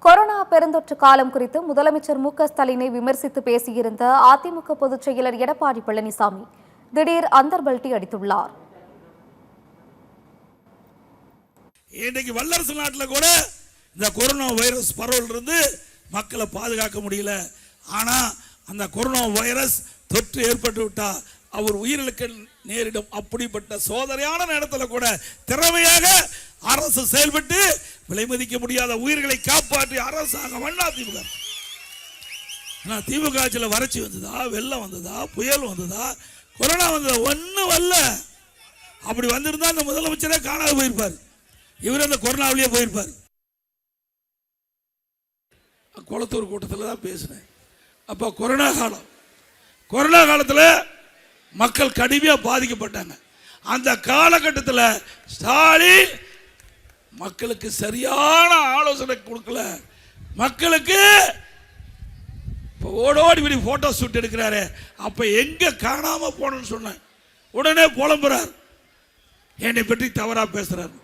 Corona பெருந்தொற்று காலம் குறித்து முதலமைச்சர் மு.க.ஸ்டாலினை விமர்சித்து பேசியிருந்த அதிமுக பொதுச் செயலர் எடப்பாடி பழனிசாமி திடீர் அந்தர்பல்டி அடித்துள்ளார். இன்னைக்கு வல்லரசு நாட்டில் கூட இந்த கொரோனா வைரஸ் பரவல் இருந்து மக்களை பாதுகாக்க முடியல. ஆனா அந்த கொரோனா வைரஸ் தொற்று ஏற்பட்டு விட்டா அவர் உயிரிழக்க நேரிடும். அப்படிப்பட்ட சோதனையான நேரத்தில் கூட திறமையாக அரசு செயல்பட்டு விலை மதிக்க முடியாத உயிர்களை காப்பாற்றி அரசாங்கம் அதிமுக. திமுக ஆட்சியில் வறட்சி வந்ததா, வெள்ளம் வந்ததா, புயல் வந்ததா, கொரோனா வந்ததா? ஒன்னும் வரல. அப்படி வந்திருந்தா அந்த முதலமைச்சரே காணாத போயிருப்பார். இவர் அந்த கொரோனாவிலேயே போயிருப்பார். குளத்தூர் கூட்டத்தில் தான் பேசினேன். அப்போ கொரோனா காலத்தில் மக்கள் கடுமையாக பாதிக்கப்பட்டாங்க. அந்த காலகட்டத்தில் ஸ்டாலின் மக்களுக்கு சரியான ஆலோசனை கொடுக்கல. மக்களுக்கு ஓடோடி போட்டோ ஷூட் எடுக்கிறாரு. அப்ப எங்க காணாம போனன்னு சொன்ன உடனே புலம்புறார், என்னை பற்றி தவறா பேசுறாரு.